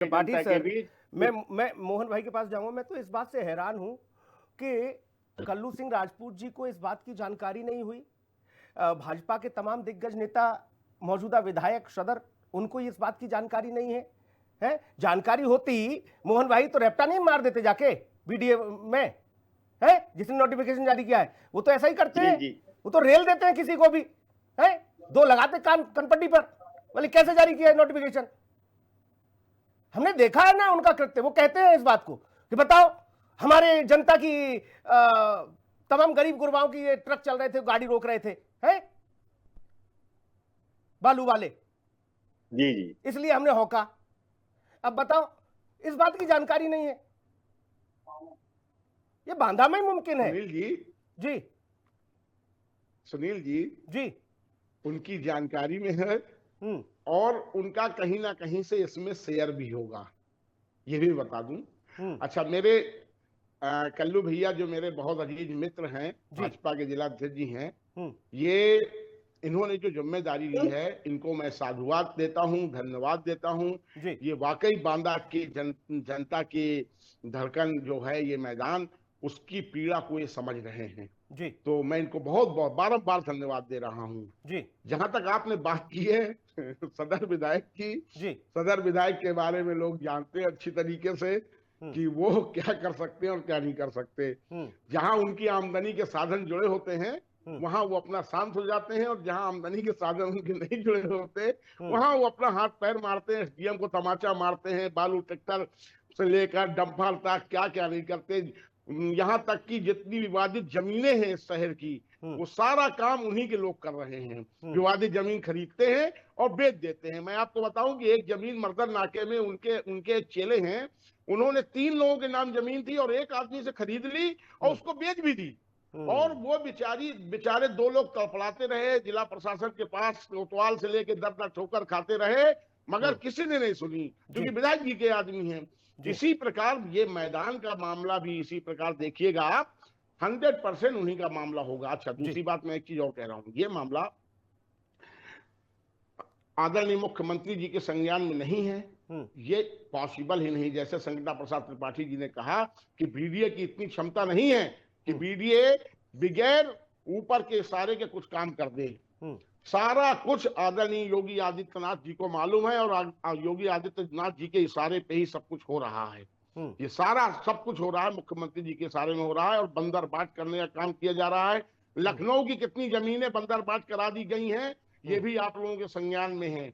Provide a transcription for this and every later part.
त्रिपाठी जनता के सर, बीच। मैं मोहन भाई के पास जाऊंगा। मैं तो इस बात से हैरान हूं कि कल्लू सिंह राजपूत जी को इस बात की जानकारी नहीं हुई। भाजपा के तमाम दिग्गज नेता, मौजूदा विधायक, सदर, उनको इस बात की जानकारी नहीं है। जानकारी होती मोहन भाई तो रेपटा नहीं मार देते जाके बीडीए में, है जिसने नोटिफिकेशन जारी किया है। वो तो ऐसा ही करते हैं, वो तो रेल देते हैं किसी को भी, है दो लगाते कान कनपट्टी पर, बोले कैसे जारी किया है नोटिफिकेशन। हमने देखा है ना उनका कृत्य। वो कहते हैं इस बात को कि बताओ हमारे जनता की तमाम गरीब गुरबाओं की ये ट्रक चल रहे थे, गाड़ी रोक रहे थे, हैं बालू वाले, जी जी, इसलिए हमने होका। अब बताओ इस बात की जानकारी नहीं है। ये बांधा में मुमकिन है। सुनील जी, जी सुनील जी, जी, उनकी जानकारी में है और उनका कहीं ना कहीं से इसमें शेयर भी होगा, ये भी बता दूं। अच्छा, मेरे कल्लू भैया जो मेरे बहुत अजीज मित्र हैं, भाजपा के जिलाध्यक्ष जी हैं, ये इन्होंने जो जिम्मेदारी ली है, इनको मैं साधुवाद देता हूं, धन्यवाद देता हूं। ये वाकई बांदा की जनता की धड़कन जो है, ये मैदान, उसकी पीड़ा को ये समझ रहे हैं जी। तो मैं इनको बहुत बहुत बारंबार धन्यवाद दे रहा हूं जी। जहां तक आपने बात की है सदर विधायक की जी, सदर विधायक के बारे में लोग जानते हैं अच्छी तरीके से कि वो क्या कर सकते हैं और क्या नहीं कर सकते। जहां उनकी आमदनी के साधन जुड़े होते हैं वहां वो अपना शांत हो जाते हैं, और जहां आमदनी के साधन उनके नहीं जुड़े होते वहां वो अपना हाथ पैर मारते हैं, एसडीएम को तमाचा मारते हैं, बालू ट्रैक्टर से लेकर डंपर तक क्या क्या नहीं करते। यहाँ तक कि जितनी विवादित जमीनें हैं इस शहर की, वो सारा काम उन्हीं के लोग कर रहे हैं। विवादित जमीन खरीदते हैं और बेच देते हैं। मैं आपको बताऊं कि एक जमीन मर्दर नाके में उनके चेले हैं, उन्होंने 3 लोगों के नाम जमीन थी और एक आदमी से खरीद ली और उसको बेच भी दी, और वो बेचारे 2 लोग तड़फड़ाते रहे, जिला प्रशासन के पास कोतवाल से लेके दर दर ठोकर खाते रहे, मगर किसी ने नहीं सुनी, क्योंकि विधायक जी के आदमी हैं। इसी प्रकार ये मैदान का मामला भी इसी प्रकार देखिएगा आप, 100% उन्हीं का मामला होगा। अच्छा, दूसरी बात मैं एक चीज और कह रहा हूं, ये मामला आदरणीय मुख्यमंत्री जी के संज्ञान में नहीं है, ये पॉसिबल ही नहीं। जैसे संगीता प्रसाद त्रिपाठी जी ने कहा कि बीडीए की इतनी क्षमता नहीं है कि बीडीए बगैर ऊपर के इशारे के कुछ काम कर दे। सारा कुछ आदरणीय योगी आदित्यनाथ जी को मालूम है, और योगी आदित्यनाथ जी के इशारे पे ही सब कुछ हो रहा है। ये सारा सब कुछ हो रहा है मुख्यमंत्री जी के इशारे में हो रहा है, और बंदर बाट करने का काम किया जा रहा है। लखनऊ की कितनी जमीनें बंदर बाट करा दी गई हैं, ये भी आप लोगों के संज्ञान में है।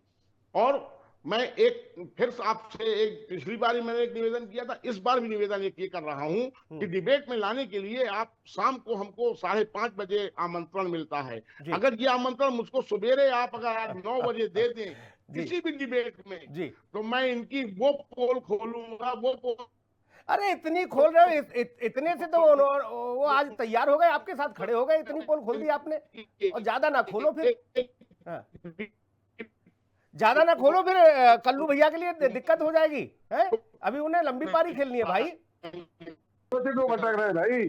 और मैं एक फिर आपसे एक पिछली बार मैंने एक निवेदन किया था, इस बार भी निवेदन एक ये कर रहा हूं कि डिबेट में लाने के लिए आप शाम को हमको 5:30 बजे आमंत्रण मिलता है। अगर ये आमंत्रण मुझको सवेरे आप अगर आज 9 बजे दे दें किसी भी डिबेट में, तो मैं इनकी वो पोल खोलूंगा, वो पोल। अरे इतनी खोल रहे हो, इतने से तो वो आज तैयार हो गए, आपके साथ खड़े हो गए, इतनी पोल खोल दी आपने। और ज्यादा ना खोलो फिर, ज्यादा ना खोलो फिर, कल्लू भैया के लिए दिक्कत हो जाएगी, है अभी उन्हें लंबी पारी खेलनी है भाई। क्यों भटक रहे भाई,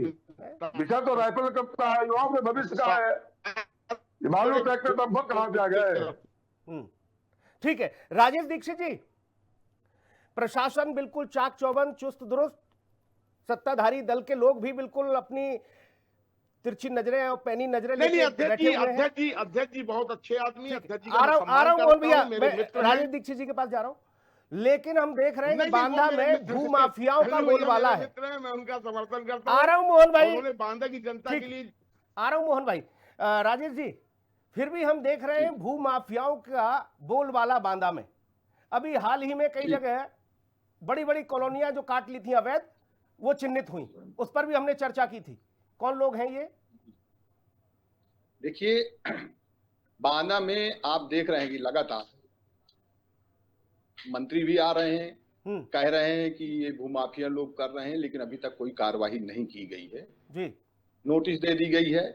विषय तो राइफल कप का है, युवाओं के भविष्य का है। मालूम ट्रैक्टर डंपर कहां जा गए। ठीक है राजेश दीक्षित जी, प्रशासन बिल्कुल चाक चौबंद, चुस्त दुरुस्त, सत्ताधारी दल के लोग भी बिल्कुल अपनी तिरछी नजरें और पैनी नजरें लेके अध्यक्ष जी बहुत अच्छे आदमी हैं। अध्यक्ष जी आ रहा हूं भैया, राजेश दीक्षित जी के पास जा रहा हूं। लेकिन हम देख रहे हैं कि बांदा में भूमाफियाओं का बोलबाला है। मैं उनका समर्थन करता हूं। आ रहा हूं मोहन भाई, उन्होंने बांदा की जनता के लिए आ रहा हूं मोहन भाई। राजेश जी, फिर भी हम देख रहे हैं भूमाफियाओं का बोलबाला बांदा में। अभी हाल ही में कई जगह बड़ी बड़ी कॉलोनियां जो काट ली थी अवैध, वो चिन्हित हुई, उस पर भी हमने चर्चा की थी। कौन लोग हैं ये? देखिए, बांदा में आप देख रहे हैं कि लगातार मंत्री भी आ रहे हैं, कह रहे हैं कि ये भूमाफिया लोग कर रहे हैं, लेकिन अभी तक कोई कार्रवाई नहीं की गई है जी। नोटिस दे दी गई है।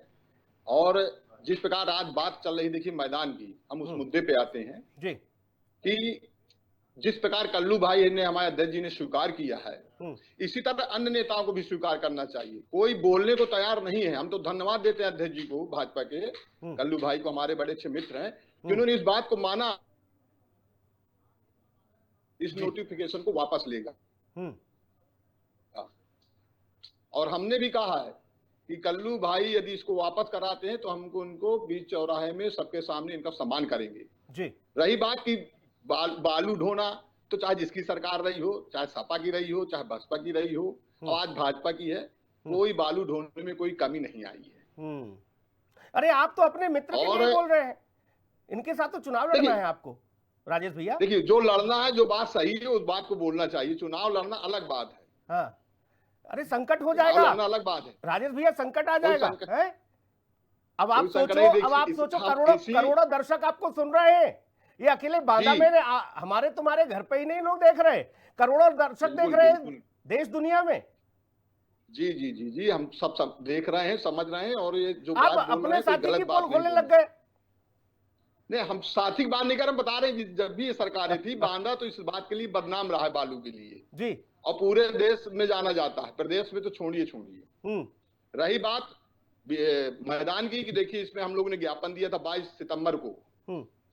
और जिस प्रकार आज बात चल रही, देखिए मैदान की, हम उस मुद्दे पे आते हैं जी कि जिस प्रकार कल्लू भाई ने, हमारे अध्यक्ष जी ने स्वीकार किया है, इसी तरह अन्य नेताओं को भी स्वीकार करना चाहिए। कोई बोलने को तैयार नहीं है। हम तो धन्यवाद देते हैं अध्यक्ष जी को, भाजपा के कल्लू भाई को, हमारे बड़े अच्छे मित्र हैं, कि उन्होंने इस बात को माना। इस नोटिफिकेशन को वापस लेगा। और हमने भी कहा है कि कल्लू भाई यदि इसको वापस कराते हैं तो हमको उनको बीच चौराहे में सबके सामने इनका सम्मान करेंगे जी। रही बात की बालू ढोना, तो चाहे जिसकी सरकार रही हो, चाहे सपा की रही हो, चाहे बसपा की रही हो, आज भाजपा की है, कोई बालू ढोने में कोई कमी नहीं आई है। अरे आप तो अपने मित्र के लिए बोल रहे हैं, इनके साथ तो चुनाव लड़ना है आपको राजेश भैया। देखिए, जो लड़ना है, जो बात सही है उस बात को बोलना चाहिए। चुनाव लड़ना अलग बात है। हाँ, अरे संकट हो जाएगा, अलग बात है राजेश भैया, संकट आ जाएगा है? अब आप सोचो करोड़ों दर्शक आपको सुन रहे हैं, ये अकेले बांदा में हमारे तुम्हारे घर पे ही नहीं लोग देख रहे, करोड़ों दर्शक देख रहे हैं देश दुनिया में। जी जी जी जी, हम सब देख रहे हैं, समझ रहे हैं। और ये जो आप अपने साथी की पोल खोलने लग गए। नहीं, हम साथी की बात नहीं कर रहे, बता रहे हैं कि जब भी ये सरकारें थी, बांदा तो इस बात के लिए बदनाम रहा है बालू के लिए जी, और पूरे देश में जाना जाता है, प्रदेश में तो छोड़िए। रही बात मैदान की, कि देखिए इसमें हम लोगों ने ज्ञापन दिया था 22 सितंबर को,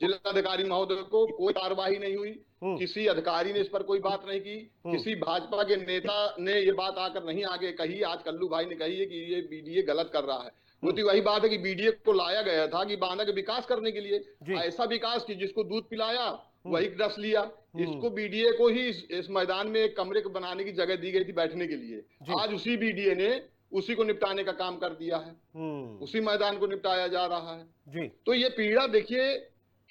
जिलाधिकारी महोदय को, कोई कार्रवाई नहीं हुई, किसी अधिकारी ने इस पर कोई बात नहीं की, किसी भाजपा के नेता ने ये बात आकर नहीं आगे कही। आज कल्लू भाई ने कही है कि ये बीडीए गलत कर रहा है। वो तो वही बात है कि बीडीए को लाया गया था कि बांदा के विकास करने के लिए, ऐसा विकास की जिसको दूध पिलाया वही रस लिया। इसको बीडीए को ही इस मैदान में एक कमरे को बनाने की जगह दी गई थी बैठने के लिए। आज उसी बीडीए ने उसी को निपटाने का काम कर दिया है, उसी मैदान को निपटाया जा रहा है जी। तो ये पीड़ा देखिए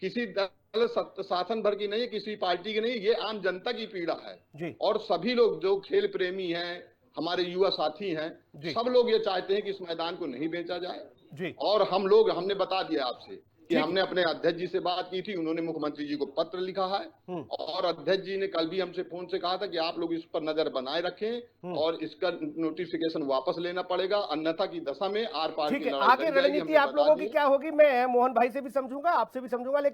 किसी दल शासन भर की नहीं है, किसी पार्टी की नहीं, ये आम जनता की पीड़ा है जी। और सभी लोग जो खेल प्रेमी हैं, हमारे युवा साथी हैं, सब लोग ये चाहते हैं कि इस मैदान को नहीं बेचा जाए जी। और हमने बता दिया आपसे कि हमने अपने अध्यक्ष जी से बात की थी, उन्होंने मुख्यमंत्री जी को पत्र लिखा है, और अध्यक्ष जी ने कल भी हमसे फोन से कहा था कि आप लोग इस पर नजर बनाए रखें और इसका नोटिफिकेशन वापस लेना पड़ेगा, अन्यथा की दशा में आर पार की आगे रणनीति आप लोगों की क्या होगी, मैं मोहन भाई से भी समझूंगा, आपसे भी समझूंगा, लेकिन